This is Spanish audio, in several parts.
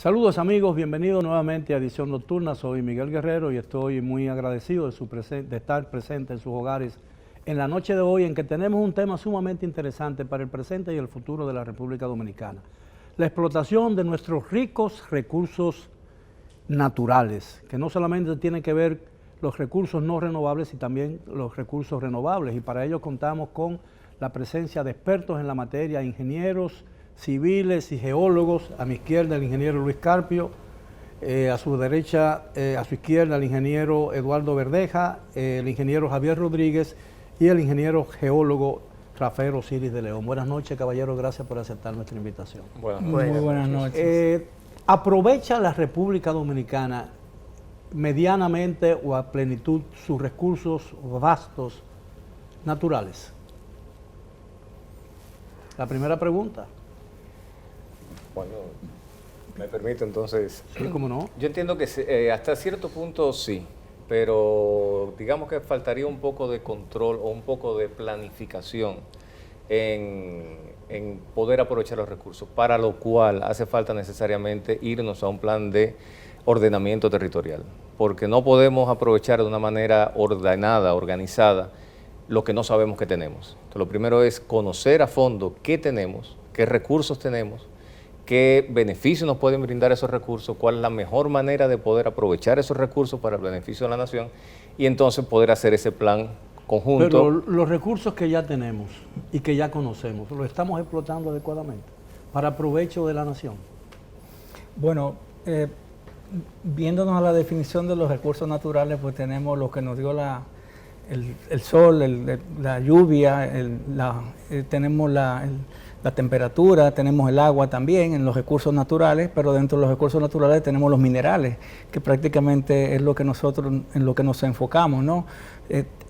Saludos amigos, bienvenidos nuevamente a Edición Nocturna. Soy Miguel Guerrero y estoy muy agradecido de estar presente en sus hogares en la noche de hoy, en que tenemos un tema sumamente interesante para el presente y el futuro de la República Dominicana. La explotación de nuestros ricos recursos naturales, que no solamente tienen que ver los recursos no renovables, sino también los recursos renovables. Y para ello contamos con la presencia de expertos en la materia, ingenieros civiles y geólogos. A mi izquierda el ingeniero Luis Carpio, a su derecha, a su izquierda el ingeniero Eduardo Verdeja, el ingeniero Javier Rodríguez y el ingeniero geólogo Rafael Osiris de León. Buenas noches, caballeros, gracias por aceptar nuestra invitación. Muy buenas noches. ¿Aprovecha la República Dominicana medianamente o a plenitud sus recursos vastos naturales? La primera pregunta. Bueno, me permite entonces. Sí, ¿cómo no? Yo entiendo que hasta cierto punto sí, pero digamos que faltaría un poco de control o un poco de planificación en poder aprovechar los recursos, para lo cual hace falta necesariamente irnos a un plan de ordenamiento territorial, porque no podemos aprovechar de una manera ordenada, organizada, lo que no sabemos que tenemos. Entonces, lo primero es conocer a fondo qué tenemos, qué recursos tenemos, qué beneficios nos pueden brindar esos recursos, cuál es la mejor manera de poder aprovechar esos recursos para el beneficio de la nación y entonces poder hacer ese plan conjunto. Pero los recursos que ya tenemos y que ya conocemos, ¿los estamos explotando adecuadamente para provecho de la nación? Bueno, viéndonos a la definición de los recursos naturales, pues tenemos lo que nos dio el sol, la lluvia, tenemos la temperatura, tenemos el agua también en los recursos naturales, pero dentro de los recursos naturales tenemos los minerales, que prácticamente es lo que nosotros en lo que nos enfocamos, ¿no?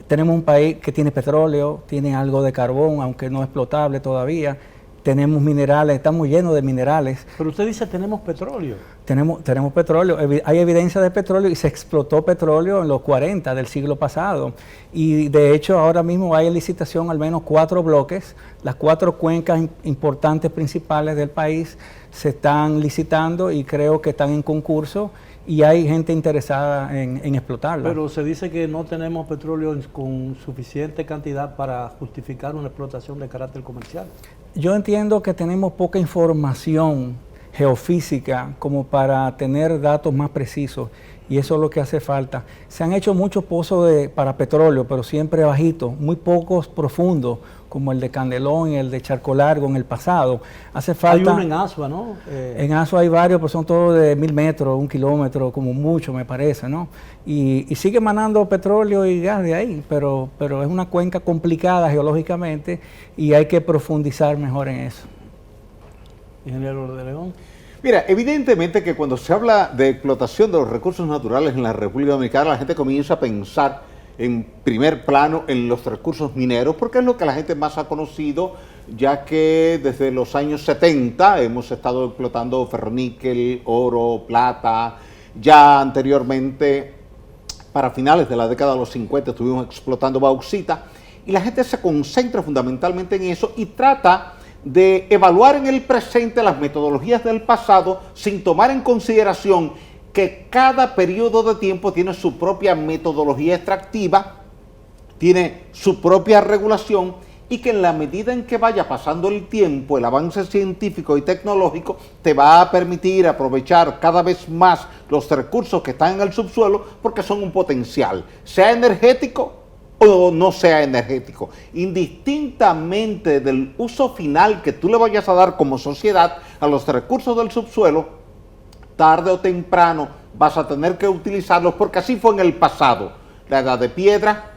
Tenemos un país que tiene petróleo, tiene algo de carbón, aunque no explotable todavía. Tenemos minerales, estamos llenos de minerales. Pero usted dice tenemos petróleo. Tenemos petróleo, hay evidencia de petróleo y se explotó petróleo en los 40 del siglo pasado. Y de hecho ahora mismo hay en licitación al menos 4 bloques, las 4 cuencas importantes principales del país se están licitando y creo que están en concurso y hay gente interesada en explotarlo. Pero se dice que no tenemos petróleo con suficiente cantidad para justificar una explotación de carácter comercial. Yo entiendo que tenemos poca información geofísica como para tener datos más precisos y eso es lo que hace falta. Se han hecho muchos pozos para petróleo, pero siempre bajitos, muy pocos profundos, como el de Candelón y el de Charco Largo en el pasado. Hace falta. Hay uno en Asua, ¿no? En Asua hay varios, pero son todos de 1000 metros, 1 kilómetro, como mucho me parece, ¿no? Y sigue emanando petróleo y gas de ahí, pero es una cuenca complicada geológicamente y hay que profundizar mejor en eso. Ingeniero de León. Mira, evidentemente que cuando se habla de explotación de los recursos naturales en la República Dominicana, la gente comienza a pensar en primer plano en los recursos mineros, porque es lo que la gente más ha conocido, ya que desde los años 70 hemos estado explotando ferroníquel, oro, plata. Ya anteriormente, para finales de la década de los 50, estuvimos explotando bauxita, y la gente se concentra fundamentalmente en eso y trata de evaluar en el presente las metodologías del pasado sin tomar en consideración que cada periodo de tiempo tiene su propia metodología extractiva, tiene su propia regulación y que en la medida en que vaya pasando el tiempo, el avance científico y tecnológico te va a permitir aprovechar cada vez más los recursos que están en el subsuelo porque son un potencial, sea energético o no sea energético, indistintamente del uso final que tú le vayas a dar como sociedad a los recursos del subsuelo, tarde o temprano vas a tener que utilizarlos porque así fue en el pasado. La edad de piedra,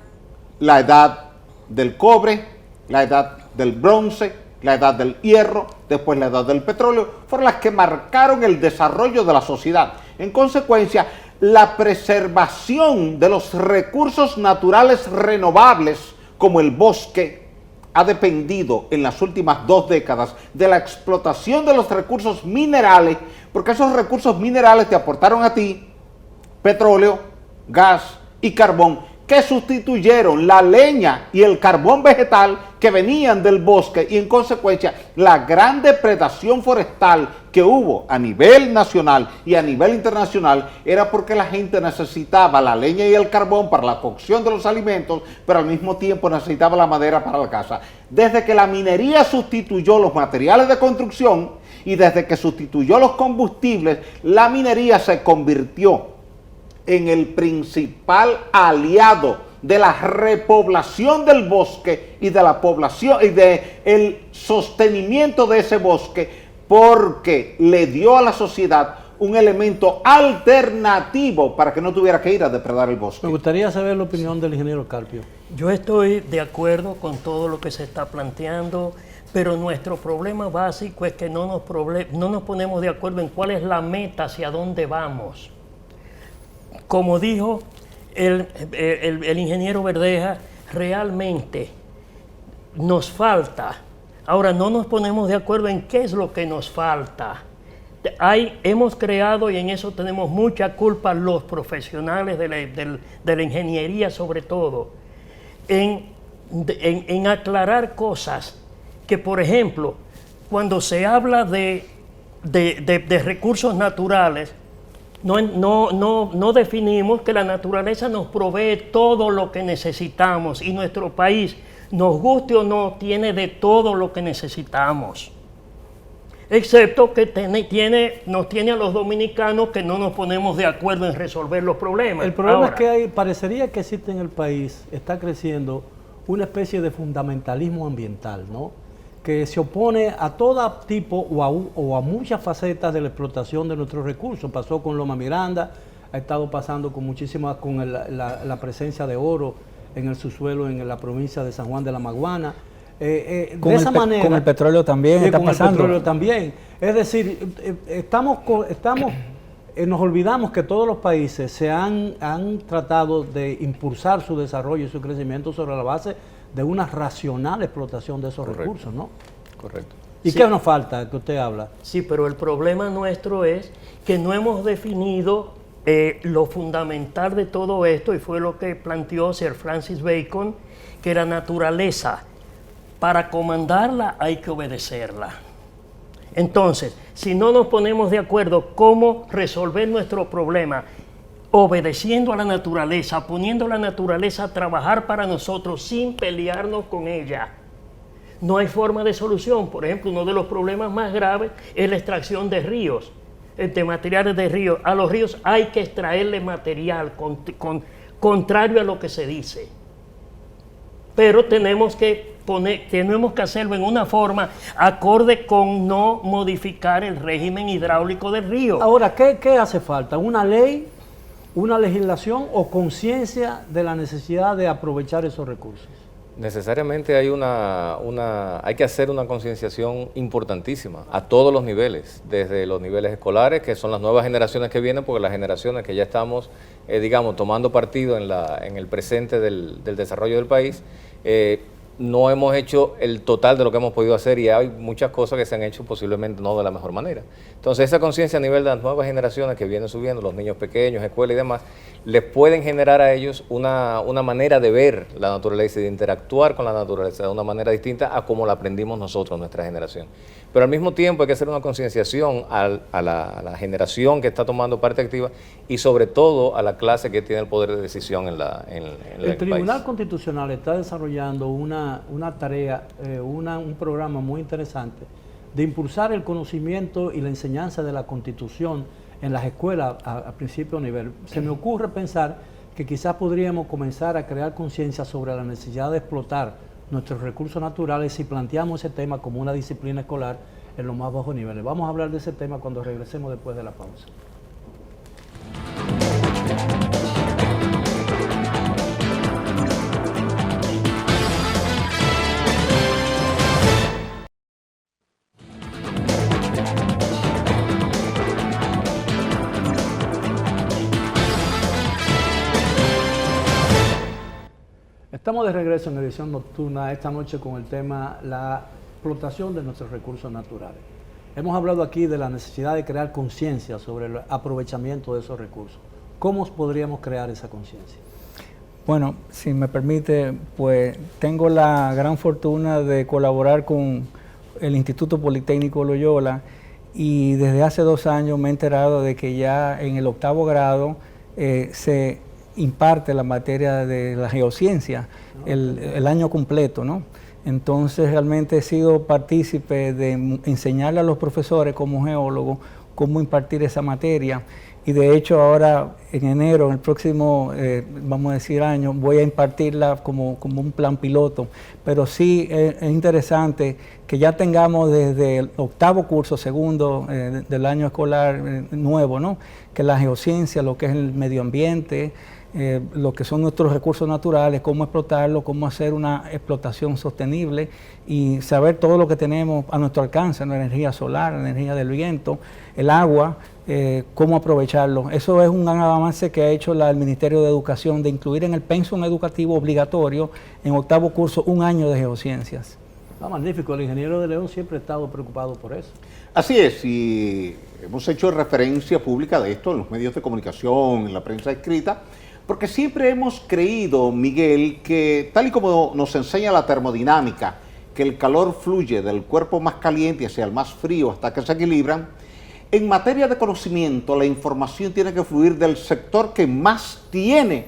la edad del cobre, la edad del bronce, la edad del hierro, después la edad del petróleo, fueron las que marcaron el desarrollo de la sociedad. En consecuencia, la preservación de los recursos naturales renovables, como el bosque, ha dependido en las últimas 2 décadas de la explotación de los recursos minerales, porque esos recursos minerales te aportaron a ti petróleo, gas y carbón, que sustituyeron la leña y el carbón vegetal que venían del bosque, y en consecuencia la gran depredación forestal que hubo a nivel nacional y a nivel internacional era porque la gente necesitaba la leña y el carbón para la cocción de los alimentos, pero al mismo tiempo necesitaba la madera para la casa. Desde que la minería sustituyó los materiales de construcción y desde que sustituyó los combustibles, la minería se convirtió en el principal aliado de la repoblación del bosque y de la población y de el sostenimiento de ese bosque, porque le dio a la sociedad un elemento alternativo para que no tuviera que ir a depredar el bosque. Me gustaría saber la opinión del ingeniero Carpio. Yo estoy de acuerdo con todo lo que se está planteando, pero nuestro problema básico es que no nos ponemos de acuerdo en cuál es la meta, hacia dónde vamos. Como dijo el ingeniero Verdeja, realmente nos falta. Ahora, no nos ponemos de acuerdo en qué es lo que nos falta. Hemos creado, y en eso tenemos mucha culpa los profesionales de la ingeniería sobre todo, en aclarar cosas que, por ejemplo, cuando se habla de recursos naturales, no definimos que la naturaleza nos provee todo lo que necesitamos, y nuestro país, nos guste o no, tiene de todo lo que necesitamos. Excepto que nos tiene a los dominicanos que no nos ponemos de acuerdo en resolver los problemas. El problema Ahora, es que parecería que existe en el país, está creciendo una especie de fundamentalismo ambiental, ¿no? Que se opone a todo tipo o a muchas facetas de la explotación de nuestros recursos. Pasó con Loma Miranda, ha estado pasando con muchísimas, con la presencia de oro en el subsuelo en la provincia de San Juan de la Maguana. De esa manera, con el petróleo también está pasando. El petróleo también. Es decir, nos olvidamos que todos los países han tratado de impulsar su desarrollo y su crecimiento sobre la base de una racional explotación de esos recursos, ¿no? Correcto. ¿Y Sí. qué nos falta que usted habla? sí, pero el problema nuestro es que no hemos definido lo fundamental de todo esto, y fue lo que planteó Sir Francis Bacon, que la naturaleza, para comandarla hay que obedecerla. Entonces, si no nos ponemos de acuerdo cómo resolver nuestro problema, obedeciendo a la naturaleza, poniendo a la naturaleza a trabajar para nosotros sin pelearnos con ella, no hay forma de solución. Por ejemplo, uno de los problemas más graves es la extracción de ríos, de materiales de ríos. A los ríos hay que extraerle material, contrario a lo que se dice. Pero tenemos que hacerlo en una forma acorde con no modificar el régimen hidráulico del río. Ahora, ¿qué hace falta? ¿Una ley, una legislación o conciencia de la necesidad de aprovechar esos recursos? Necesariamente hay que hacer una concienciación importantísima a todos los niveles, desde los niveles escolares, que son las nuevas generaciones que vienen, porque las generaciones que ya estamos, tomando partido en el presente del desarrollo del país, no hemos hecho el total de lo que hemos podido hacer, y hay muchas cosas que se han hecho posiblemente no de la mejor manera. Entonces, esa conciencia a nivel de las nuevas generaciones que vienen subiendo, los niños pequeños, escuela y demás, les pueden generar a ellos una manera de ver la naturaleza y de interactuar con la naturaleza de una manera distinta a como la aprendimos nosotros, nuestra generación. Pero al mismo tiempo hay que hacer una concienciación a la generación que está tomando parte activa, y sobre todo a la clase que tiene el poder de decisión en el Tribunal país. Constitucional está desarrollando una tarea, un programa muy interesante de impulsar el conocimiento y la enseñanza de la Constitución en las escuelas a principio nivel. Se me ocurre pensar que quizás podríamos comenzar a crear conciencia sobre la necesidad de explotar nuestros recursos naturales si planteamos ese tema como una disciplina escolar en los más bajos niveles. Vamos a hablar de ese tema cuando regresemos después de la pausa. Estamos de regreso en edición nocturna esta noche con el tema la explotación de nuestros recursos naturales. Hemos hablado aquí de la necesidad de crear conciencia sobre el aprovechamiento de esos recursos. ¿Cómo podríamos crear esa conciencia? Bueno, si me permite, pues tengo la gran fortuna de colaborar con el Instituto Politécnico Loyola y desde hace 2 años me he enterado de que ya en el 8º grado se imparte la materia de la geociencia el año completo, ¿no? Entonces realmente he sido partícipe de enseñarle a los profesores como geólogo cómo impartir esa materia. Y de hecho ahora en enero, en el próximo, vamos a decir año, voy a impartirla como un plan piloto. Pero sí es interesante que ya tengamos desde el 8º curso, segundo del año escolar nuevo, ¿no? Que la geociencia, lo que es el medio ambiente, lo que son nuestros recursos naturales, cómo explotarlos, cómo hacer una explotación sostenible y saber todo lo que tenemos a nuestro alcance, la energía solar, la energía del viento, el agua, cómo aprovecharlo. Eso es un gran avance que ha hecho el Ministerio de Educación de incluir en el pensum educativo obligatorio en 8º curso 1 año de geociencias. Magnífico, el ingeniero de León siempre ha estado preocupado por eso. Así es, y hemos hecho referencia pública de esto en los medios de comunicación, en la prensa escrita, porque siempre hemos creído, Miguel, que tal y como nos enseña la termodinámica, que el calor fluye del cuerpo más caliente hacia el más frío hasta que se equilibran, en materia de conocimiento la información tiene que fluir del sector que más tiene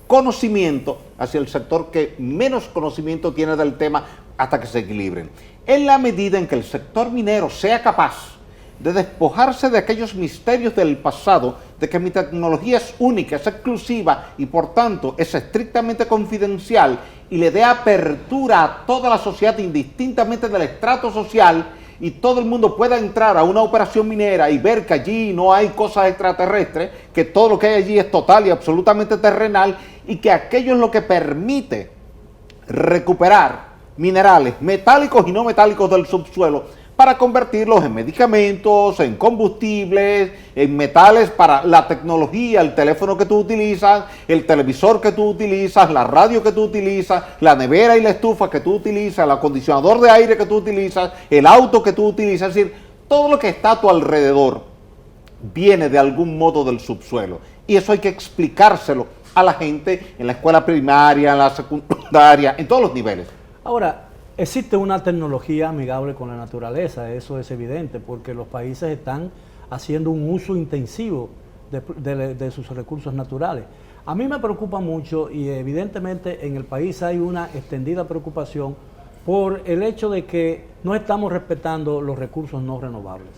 conocimiento hacia el sector que menos conocimiento tiene del tema hasta que se equilibren. En la medida en que el sector minero sea capaz de despojarse de aquellos misterios del pasado, de que mi tecnología es única, es exclusiva y por tanto es estrictamente confidencial y le dé apertura a toda la sociedad indistintamente del estrato social y todo el mundo pueda entrar a una operación minera y ver que allí no hay cosas extraterrestres, que todo lo que hay allí es total y absolutamente terrenal y que aquello es lo que permite recuperar minerales metálicos y no metálicos del subsuelo para convertirlos en medicamentos, en combustibles, en metales para la tecnología, el teléfono que tú utilizas, el televisor que tú utilizas, la radio que tú utilizas, la nevera y la estufa que tú utilizas, el acondicionador de aire que tú utilizas, el auto que tú utilizas, es decir, todo lo que está a tu alrededor viene de algún modo del subsuelo. Y eso hay que explicárselo a la gente en la escuela primaria, en la secundaria, en todos los niveles. Ahora, existe una tecnología amigable con la naturaleza, eso es evidente, porque los países están haciendo un uso intensivo de sus recursos naturales. A mí me preocupa mucho y evidentemente en el país hay una extendida preocupación por el hecho de que no estamos respetando los recursos no renovables,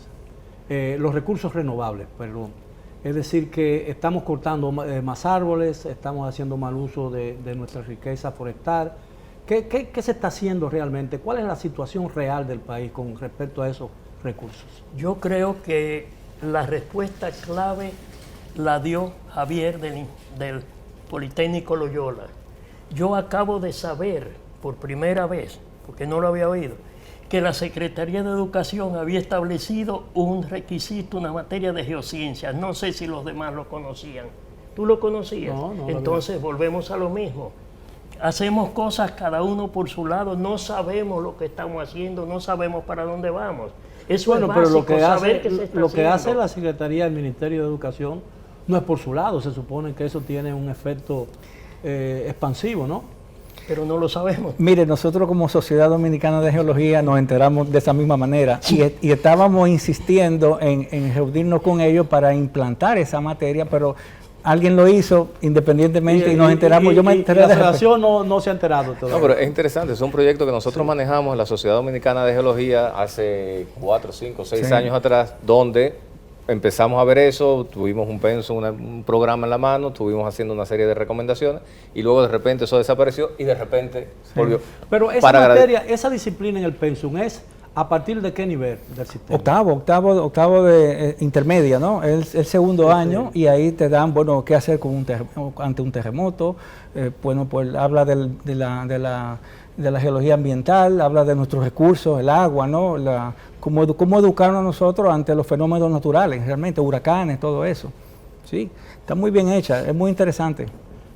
los recursos renovables, perdón. Es decir, que estamos cortando más árboles, estamos haciendo mal uso de nuestra riqueza forestal. ¿Qué se está haciendo realmente? ¿Cuál es la situación real del país con respecto a esos recursos? Yo creo que la respuesta clave la dio Javier del Politécnico Loyola. Yo acabo de saber por primera vez, porque no lo había oído, que la Secretaría de Educación había establecido un requisito, una materia de geociencias. No sé si los demás lo conocían. ¿Tú lo conocías? No. Entonces volvemos a lo mismo. Hacemos cosas cada uno por su lado, no sabemos lo que estamos haciendo, no sabemos para dónde vamos. Eso es básico, pero lo que saber que se está lo que hace haciendo. la Secretaría del Ministerio de Educación no es por su lado, se supone que eso tiene un efecto expansivo, ¿no? Pero no lo sabemos. Mire, nosotros como Sociedad Dominicana de Geología nos enteramos de esa misma manera y estábamos insistiendo en reunirnos con ellos para implantar esa materia, pero alguien lo hizo independientemente y nos enteramos. Yo me enteré la de Federación no se ha enterado todavía. No, pero es interesante, es un proyecto que nosotros manejamos en la Sociedad Dominicana de Geología hace 4, 5, 6 años atrás, donde empezamos a ver eso, tuvimos un pensum, un programa en la mano, estuvimos haciendo una serie de recomendaciones y luego de repente eso desapareció y de repente volvió. Pero esa materia, esa disciplina en el pensum es ¿a partir de qué nivel del sistema? Octavo de intermedia, ¿no? El segundo año y ahí te dan, bueno, qué hacer con ante un terremoto. Bueno, pues habla de la geología ambiental, habla de nuestros recursos, el agua, ¿no? Cómo educarnos nosotros ante los fenómenos naturales, realmente, huracanes, todo eso. Sí, está muy bien hecha, es muy interesante.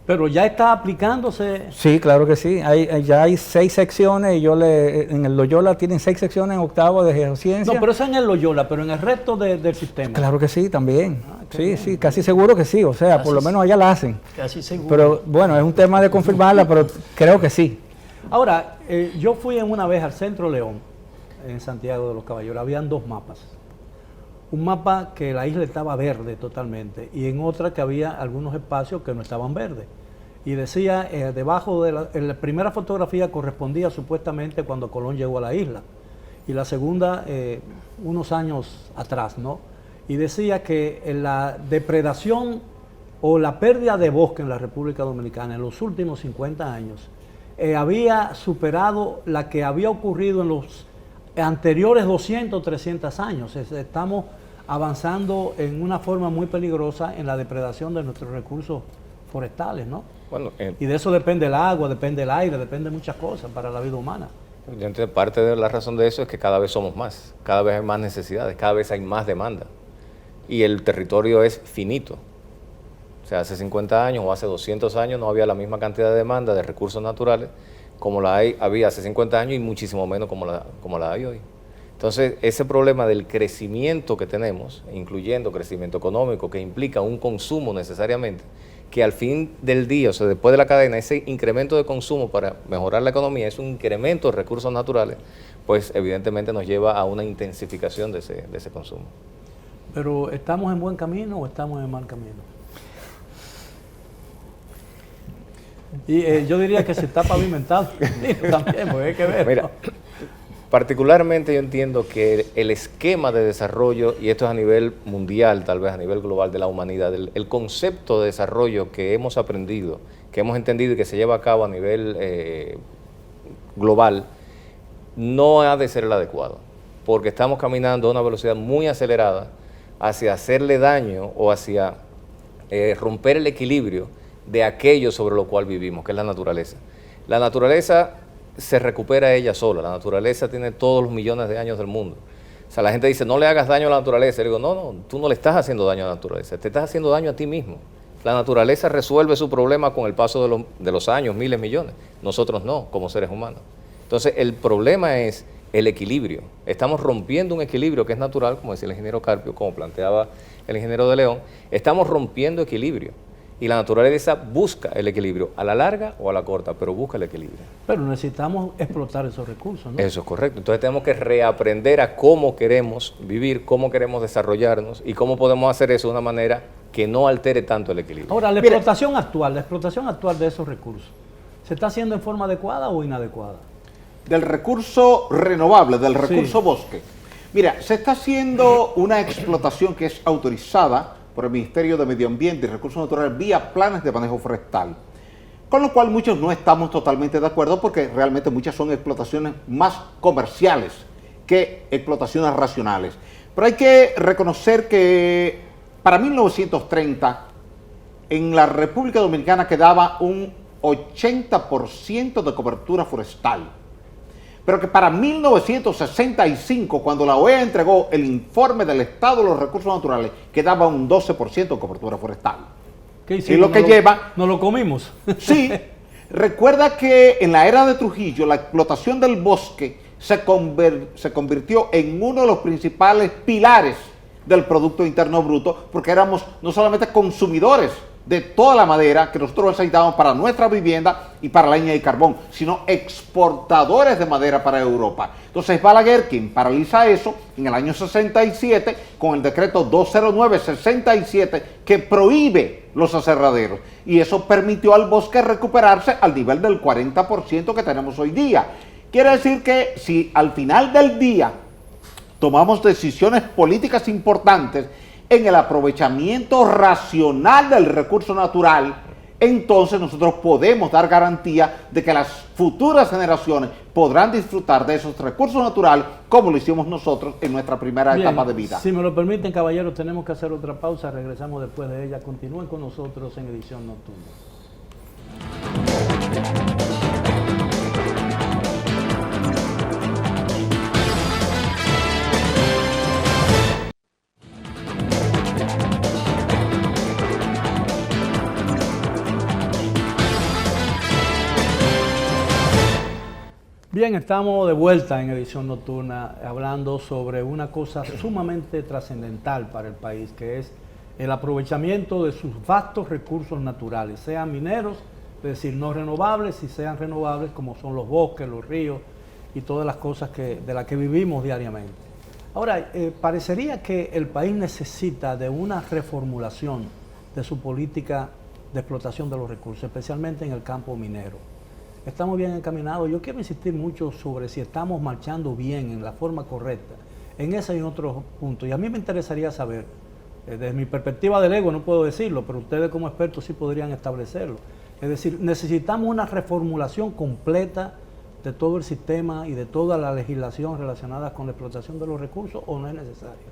Pero ya está aplicándose. Sí, claro que sí. Ya hay 6 secciones y en el Loyola tienen 6 secciones en octavo de geociencia. No, pero eso en el Loyola, pero en el resto del sistema. Claro que sí, también. qué Sí, bien. sí, casi seguro que sí. O sea, por lo menos allá la hacen. Casi seguro. Pero bueno, es un tema de confirmarla, pero creo que sí. Ahora, yo fui una vez al Centro León, en Santiago de los Caballeros. Habían 2 mapas. Un mapa que la isla estaba verde totalmente y en otra que había algunos espacios que no estaban verdes. Y decía, debajo de la primera fotografía correspondía supuestamente cuando Colón llegó a la isla y la segunda unos años atrás, ¿no? Y decía que la depredación o la pérdida de bosque en la República Dominicana en los últimos 50 años había superado la que había ocurrido en los anteriores 200, 300 años. Estamos avanzando en una forma muy peligrosa en la depredación de nuestros recursos forestales, ¿no? Bueno, Y de eso depende el agua, depende el aire, depende muchas cosas para la vida humana. yo entiendo, parte de la razón de eso es que cada vez somos más, cada vez hay más necesidades, cada vez hay más demanda. Y el territorio es finito. O sea, hace 50 años o hace 200 años no había la misma cantidad de demanda de recursos naturales como había hace 50 años y muchísimo menos como la hay hoy. Entonces, ese problema del crecimiento que tenemos, incluyendo crecimiento económico, que implica un consumo necesariamente, que al fin del día, o sea, después de la cadena, ese incremento de consumo para mejorar la economía es un incremento de recursos naturales, pues evidentemente nos lleva a una intensificación de ese consumo. Pero ¿estamos en buen camino o estamos en mal camino? Y yo diría que se está pavimentado también, porque hay que ver. Mira, ¿no? particularmente yo entiendo que el esquema de desarrollo, y esto es a nivel mundial, tal vez a nivel global de la humanidad, el concepto de desarrollo que hemos aprendido, que hemos entendido y que se lleva a cabo a nivel global, no ha de ser el adecuado, porque estamos caminando a una velocidad muy acelerada hacia hacerle daño o hacia romper el equilibrio de aquello sobre lo cual vivimos, que es la naturaleza. La naturaleza se recupera ella sola, la naturaleza tiene todos los millones de años del mundo. O sea, la gente dice, no le hagas daño a la naturaleza. Y digo, no, tú no le estás haciendo daño a la naturaleza, te estás haciendo daño a ti mismo. La naturaleza resuelve su problema con el paso de los años, miles, millones. Nosotros no, como seres humanos. Entonces, el problema es el equilibrio. Estamos rompiendo un equilibrio que es natural, como decía el ingeniero Carpio, como planteaba el ingeniero de León. Estamos rompiendo equilibrio. Y la naturaleza busca el equilibrio, a la larga o a la corta, pero busca el equilibrio. Pero necesitamos explotar esos recursos, ¿no? Eso es correcto. Entonces tenemos que reaprender a cómo queremos vivir, cómo queremos desarrollarnos y cómo podemos hacer eso de una manera que no altere tanto el equilibrio. Ahora, la explotación actual de esos recursos, ¿se está haciendo en forma adecuada o inadecuada? Del recurso renovable, del recurso bosque. Mira, se está haciendo una explotación que es autorizada por el Ministerio de Medio Ambiente y Recursos Naturales vía planes de manejo forestal. Con lo cual muchos no estamos totalmente de acuerdo porque realmente muchas son explotaciones más comerciales que explotaciones racionales. Pero hay que reconocer que para 1930 en la República Dominicana quedaba un 80% de cobertura forestal. Pero que para 1965, cuando la OEA entregó el informe del estado de los recursos naturales, quedaba un 12% de cobertura forestal. ¿Qué Y hicimos? lo que lleva... ¿No lo comimos? Sí, recuerda que en la era de Trujillo la explotación del bosque se convirtió en uno de los principales pilares del Producto Interno Bruto, porque éramos no solamente consumidores de toda la madera que nosotros necesitábamos para nuestra vivienda y para leña y carbón, sino exportadores de madera para Europa. Entonces Balaguer, quien paraliza eso en el año 67 con el decreto 209-67 que prohíbe los aserraderos, y eso permitió al bosque recuperarse al nivel del 40% que tenemos hoy día. Quiere decir que si al final del día tomamos decisiones políticas importantes en el aprovechamiento racional del recurso natural, entonces nosotros podemos dar garantía de que las futuras generaciones podrán disfrutar de esos recursos naturales como lo hicimos nosotros en nuestra primera Bien, etapa de vida. Si me lo permiten, caballeros, tenemos que hacer otra pausa. Regresamos después de ella. Continúen con nosotros en Edición Nocturna. Bien, estamos de vuelta en edición nocturna hablando sobre una cosa sumamente trascendental para el país, que es el aprovechamiento de sus vastos recursos naturales, sean mineros, es decir, no renovables, y sean renovables como son los bosques, los ríos y todas las cosas de las que vivimos diariamente. Ahora, parecería que el país necesita de una reformulación de su política de explotación de los recursos, especialmente en el campo minero. Estamos bien encaminados. Yo quiero insistir mucho sobre si estamos marchando bien, en la forma correcta, en ese y en otros puntos. Y a mí me interesaría saber, desde mi perspectiva del ego no puedo decirlo, pero ustedes como expertos sí podrían establecerlo. Es decir, necesitamos una reformulación completa de todo el sistema y de toda la legislación relacionada con la explotación de los recursos, ¿o no es necesario?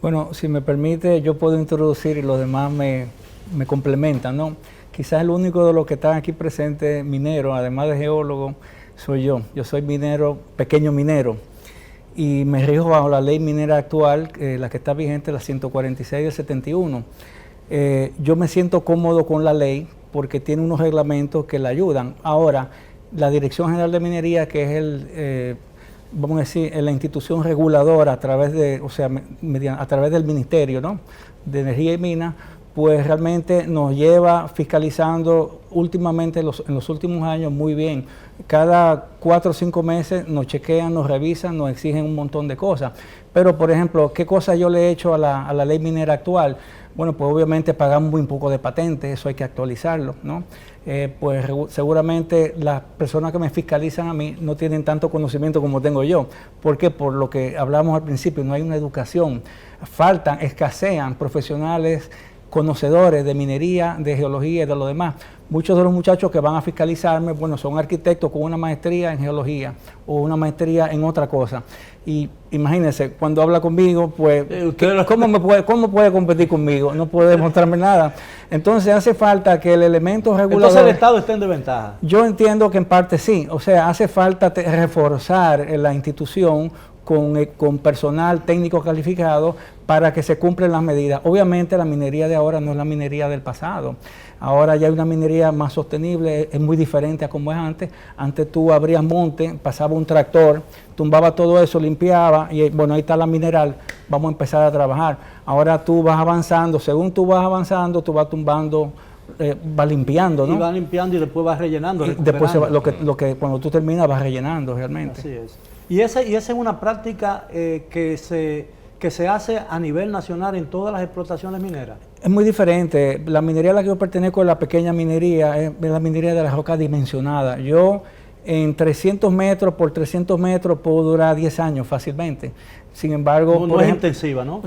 Bueno, si me permite, yo puedo introducir y los demás me complementan, ¿no? Quizás el único de los que están aquí presentes minero, además de geólogo, soy yo. Yo soy minero, pequeño minero, y me rijo bajo la ley minera actual, la que está vigente, la 146 del 71. Yo me siento cómodo con la ley porque tiene unos reglamentos que la ayudan. Ahora, la Dirección General de Minería, que es vamos a decir, la institución reguladora a través de, o sea, a través del Ministerio, ¿no?, de Energía y Minas, pues realmente nos lleva fiscalizando últimamente en los últimos años muy bien. Cada 4 o 5 meses nos chequean, nos revisan, nos exigen un montón de cosas. Pero, por ejemplo, ¿qué cosas yo le he hecho a la ley minera actual? Bueno, pues obviamente pagamos muy poco de patentes, eso hay que actualizarlo, ¿no? Pues seguramente las personas que me fiscalizan a mí no tienen tanto conocimiento como tengo yo. ¿Por qué? Por lo que hablamos al principio, no hay una educación. Escasean profesionales conocedores de minería, de geología y de lo demás. Muchos de los muchachos que van a fiscalizarme, bueno, son arquitectos con una maestría en geología o una maestría en otra cosa. Y imagínense, cuando habla conmigo, pues, ¿cómo puede competir conmigo? No puede demostrarme nada. Entonces hace falta que el elemento regulador... Entonces el Estado está en desventaja. Yo entiendo que en parte sí. O sea, hace falta reforzar la institución con personal técnico calificado para que se cumplan las medidas. Obviamente la minería de ahora no es la minería del pasado. Ahora ya hay una minería más sostenible, es muy diferente a como es antes. Antes tú abrías monte, pasaba un tractor, tumbaba todo eso, limpiaba y bueno, ahí está la mineral, vamos a empezar a trabajar. Ahora tú vas avanzando, según tú vas avanzando, tú vas tumbando, vas limpiando, ¿no? Y vas limpiando y después vas rellenando. Y después lo que cuando tú terminas vas rellenando realmente. Así es. Y esa es una práctica que se hace a nivel nacional en todas las explotaciones mineras. Es muy diferente. La minería a la que yo pertenezco es la pequeña minería, es la minería de la roca dimensionada. Yo en 300 metros por 300 metros puedo durar 10 años fácilmente. Sin embargo... No es intensiva, ¿no?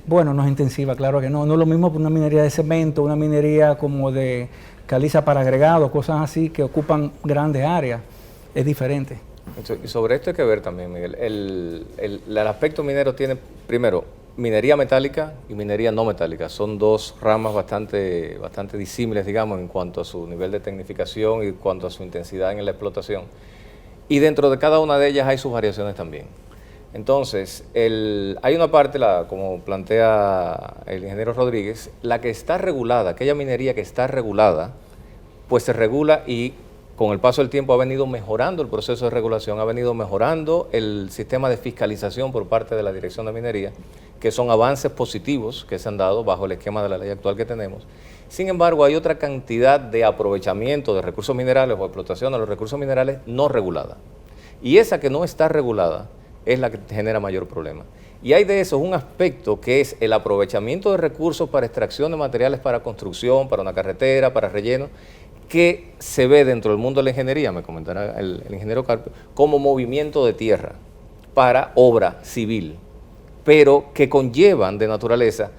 Bueno, no es intensiva, claro que no. No es lo mismo que una minería de cemento, una minería como de caliza para agregado, cosas así que ocupan grandes áreas. Es diferente. Y sobre esto hay que ver también, Miguel. El aspecto minero tiene, primero, minería metálica y minería no metálica. Son dos ramas bastante disímiles, digamos, en cuanto a su nivel de tecnificación y en cuanto a su intensidad en la explotación. Y dentro de cada una de ellas hay sus variaciones también. Entonces, hay una parte, como plantea el ingeniero Rodríguez, la que está regulada, aquella minería que está regulada, pues se regula y con el paso del tiempo ha venido mejorando el proceso de regulación, ha venido mejorando el sistema de fiscalización por parte de la Dirección de Minería, que son avances positivos que se han dado bajo el esquema de la ley actual que tenemos. Sin embargo, hay otra cantidad de aprovechamiento de recursos minerales o explotación de los recursos minerales no regulada. Y esa que no está regulada es la que genera mayor problema. Y hay de eso un aspecto que es el aprovechamiento de recursos para extracción de materiales para construcción, para una carretera, para relleno, que se ve dentro del mundo de la ingeniería, me comentará el ingeniero Carpio, como movimiento de tierra para obra civil, pero que conllevan de naturaleza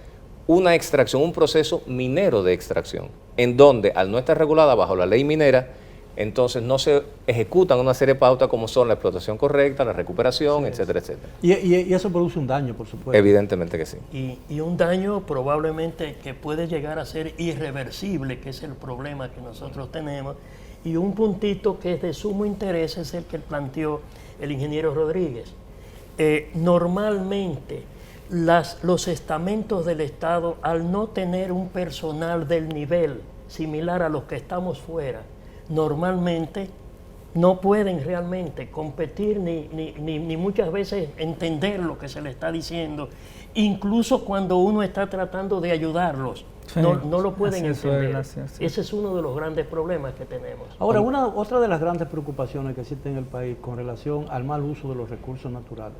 una extracción, un proceso minero de extracción, en donde al no estar regulada bajo la ley minera, entonces no se ejecutan una serie de pautas como son la explotación correcta, la recuperación, etcétera, etcétera. Y eso produce un daño, por supuesto. Evidentemente que sí. Y un daño probablemente que puede llegar a ser irreversible, que es el problema que nosotros tenemos. Y un puntito que es de sumo interés es el que planteó el ingeniero Rodríguez. Normalmente los estamentos del Estado, al no tener un personal del nivel similar a los que estamos fuera, normalmente no pueden realmente competir ni muchas veces entender lo que se le está diciendo, incluso cuando uno está tratando de ayudarlos. Sí, no lo pueden así entender. así. Ese es uno de los grandes problemas que tenemos. Ahora, otra de las grandes preocupaciones que existe en el país con relación al mal uso de los recursos naturales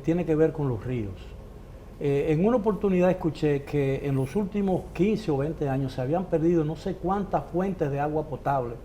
tiene que ver con los ríos. En una oportunidad escuché que en los últimos 15 o 20 años se habían perdido no sé cuántas fuentes de agua potable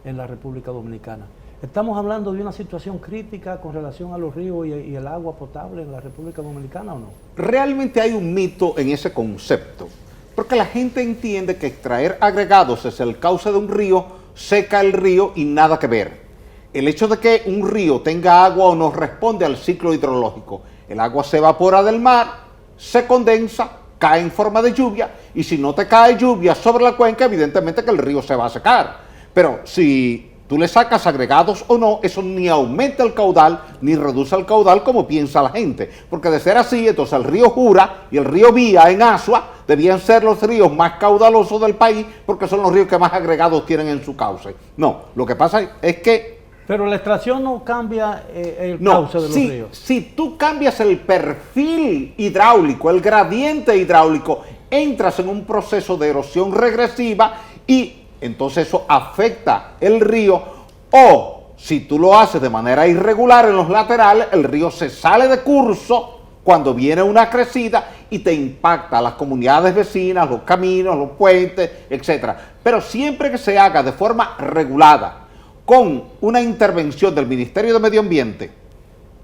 en la República Dominicana. ¿Estamos hablando de una situación crítica con relación a los ríos y el agua potable en la República Dominicana o no? Realmente hay un mito en ese concepto, porque la gente entiende que extraer agregados es el cauce de un río, seca el río y nada que ver. El hecho de que un río tenga agua o no responde al ciclo hidrológico. El agua se evapora del mar, se condensa, cae en forma de lluvia, y si no te cae lluvia sobre la cuenca, evidentemente que el río se va a secar. Pero si tú le sacas agregados o no, eso ni aumenta el caudal, ni reduce el caudal como piensa la gente. Porque de ser así, entonces el río Jura y el río Vía en Asua debían ser los ríos más caudalosos del país, porque son los ríos que más agregados tienen en su cauce. No, lo que pasa es que Pero la extracción no cambia el cauce de los ríos. Si tú cambias el perfil hidráulico, el gradiente hidráulico, entras en un proceso de erosión regresiva y entonces eso afecta el río. O si tú lo haces de manera irregular en los laterales, el río se sale de curso cuando viene una crecida y te impacta a las comunidades vecinas, los caminos, los puentes, etc. Pero siempre que se haga de forma regulada, con una intervención del Ministerio de Medio Ambiente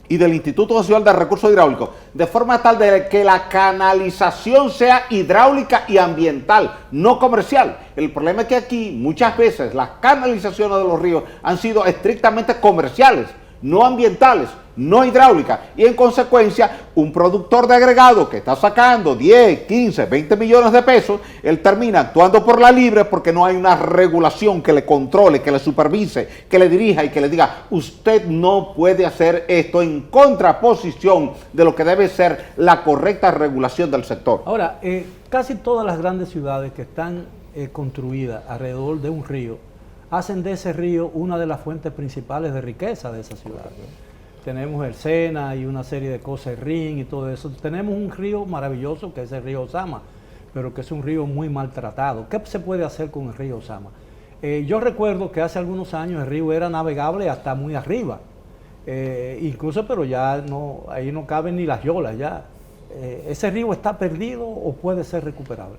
y del Instituto Nacional de Recursos Hidráulicos, de forma tal de que la canalización sea hidráulica y ambiental, no comercial. El problema es que aquí muchas veces las canalizaciones de los ríos han sido estrictamente comerciales, no ambientales, no hidráulicas, y en consecuencia un productor de agregado que está sacando 10, 15, 20 millones de pesos, él termina actuando por la libre porque no hay una regulación que le controle, que le supervise, que le dirija y que le diga, usted no puede hacer esto, en contraposición de lo que debe ser la correcta regulación del sector. Ahora, casi todas las grandes ciudades que están construidas alrededor de un río, hacen de ese río una de las fuentes principales de riqueza de esa ciudad. Tenemos el Sena y una serie de cosas, el Rin y todo eso. Tenemos un río maravilloso que es el río Osama, pero que es un río muy maltratado. ¿Qué se puede hacer con el río Osama? Yo recuerdo que hace algunos años el río era navegable hasta muy arriba, incluso, pero ya no, ahí no caben ni las yolas ya. ¿Ese río está perdido o puede ser recuperable?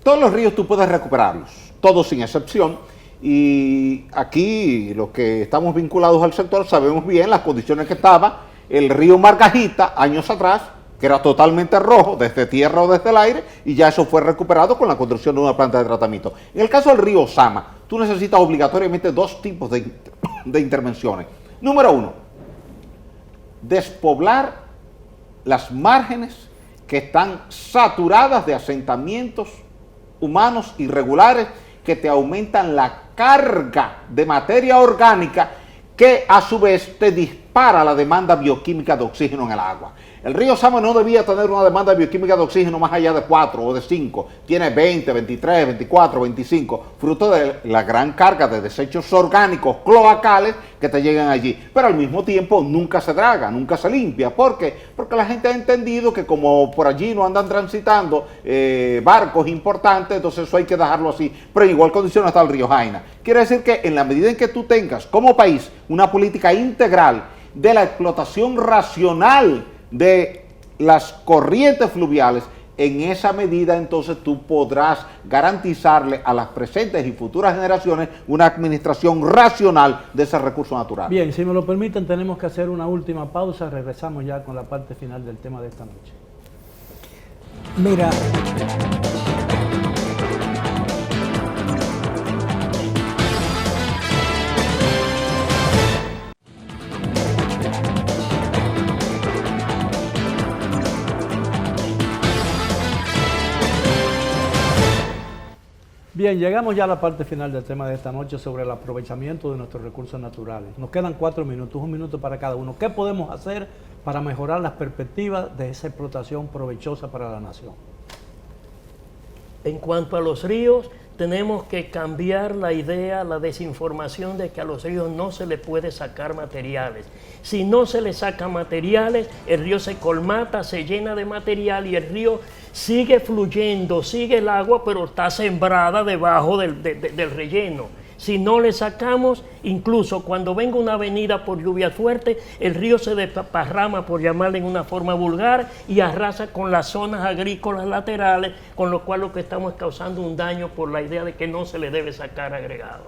Todos los ríos tú puedes recuperarlos, todos sin excepción, y aquí los que estamos vinculados al sector sabemos bien las condiciones que estaba el río Margajita años atrás, que era totalmente rojo desde tierra o desde el aire, y ya eso fue recuperado con la construcción de una planta de tratamiento. En el caso del río Osama, tú necesitas obligatoriamente dos tipos de intervenciones. Número uno, despoblar las márgenes que están saturadas de asentamientos humanos irregulares que te aumentan la carga de materia orgánica que a su vez te dispara la demanda bioquímica de oxígeno en el agua. El río Osama no debía tener una demanda bioquímica de oxígeno más allá de 4 o de 5. Tiene 20, 23, 24, 25, fruto de la gran carga de desechos orgánicos cloacales que te llegan allí. Pero al mismo tiempo nunca se draga, nunca se limpia. ¿Por qué? Porque la gente ha entendido que como por allí no andan transitando barcos importantes, entonces eso hay que dejarlo así. Pero en igual condición está el río Jaina. Quiere decir que en la medida en que tú tengas como país una política integral de la explotación racional de las corrientes fluviales, en esa medida entonces tú podrás garantizarle a las presentes y futuras generaciones una administración racional de ese recurso natural. Bien, si me lo permiten, tenemos que hacer una última pausa. Regresamos ya con la parte final del tema de esta noche. Mira, Bien, llegamos ya a la parte final del tema de esta noche sobre el aprovechamiento de nuestros recursos naturales. Nos quedan 4 minutos, 1 minuto para cada uno. ¿Qué podemos hacer para mejorar las perspectivas de esa explotación provechosa para la nación? En cuanto a los ríos, tenemos que cambiar la idea, la desinformación de que a los ríos no se le puede sacar materiales. Si no se le saca materiales, el río se colmata, se llena de material y el río sigue fluyendo, sigue el agua, pero está sembrada debajo del relleno. Si no le sacamos, incluso cuando venga una avenida por lluvia fuerte, el río se desparrama, por llamarle en una forma vulgar, y arrasa con las zonas agrícolas laterales, con lo cual lo que estamos es causando un daño por la idea de que no se le debe sacar agregados.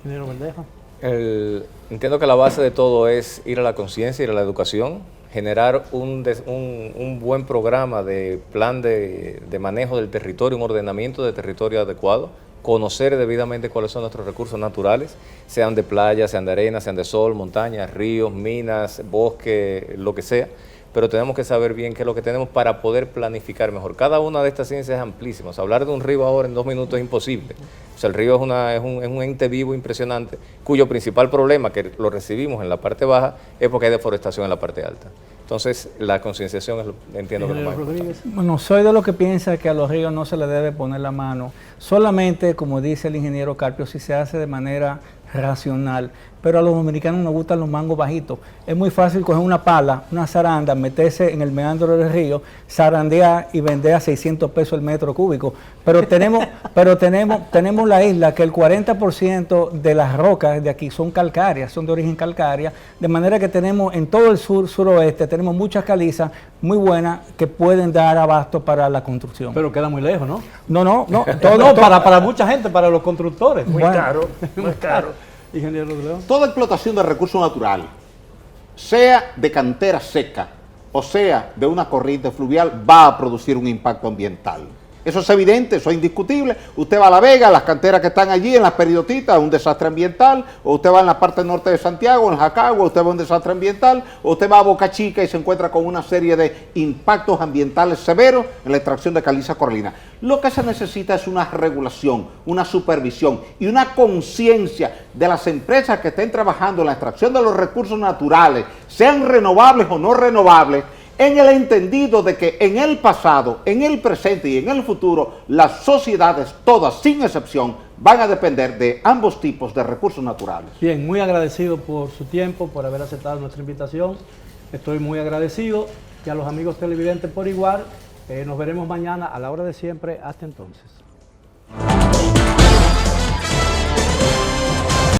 Ingeniero Verdeja. Entiendo que la base de todo es ir a la conciencia, ir a la educación, generar un buen programa de plan de manejo del territorio, un ordenamiento de territorio adecuado, conocer debidamente cuáles son nuestros recursos naturales, sean de playa, sean de arena, sean de sol, montañas, ríos, minas, bosque, lo que sea, pero tenemos que saber bien qué es lo que tenemos para poder planificar mejor. Cada una de estas ciencias es amplísima. O sea, hablar de un río ahora en 2 minutos es imposible. O sea, el río es un ente vivo impresionante, cuyo principal problema, que lo recibimos en la parte baja, es porque hay deforestación en la parte alta. Entonces, la concienciación es, entiendo que es lo más importante. Bueno, soy de los que piensa que a los ríos no se le debe poner la mano. Solamente, como dice el ingeniero Carpio, si se hace de manera racional. Pero a los dominicanos nos gustan los mangos bajitos. Es muy fácil coger una pala, una zaranda, meterse en el meandro del río, zarandear y vender a 600 pesos el metro cúbico. Pero tenemos la isla que el 40% de las rocas de aquí son calcáreas, son de origen calcárea, de manera que tenemos en todo el suroeste, tenemos muchas calizas muy buenas que pueden dar abasto para la construcción. Pero queda muy lejos, ¿no? No. Para mucha gente, para los constructores. Muy caro, muy caro. Ingeniero León. Toda explotación de recursos naturales, sea de cantera seca o sea de una corriente fluvial, va a producir un impacto ambiental. Eso es evidente, eso es indiscutible. Usted va a La Vega, las canteras que están allí en las Peridotitas, un desastre ambiental, o usted va en la parte norte de Santiago, en Jacagua, usted va a un desastre ambiental, o usted va a Boca Chica y se encuentra con una serie de impactos ambientales severos en la extracción de caliza coralina. Lo que se necesita es una regulación, una supervisión y una conciencia de las empresas que estén trabajando en la extracción de los recursos naturales, sean renovables o no renovables, en el entendido de que en el pasado, en el presente y en el futuro, las sociedades, todas sin excepción, van a depender de ambos tipos de recursos naturales. Bien, muy agradecido por su tiempo, por haber aceptado nuestra invitación. Estoy muy agradecido y a los amigos televidentes por igual. Nos veremos mañana a la hora de siempre. Hasta entonces.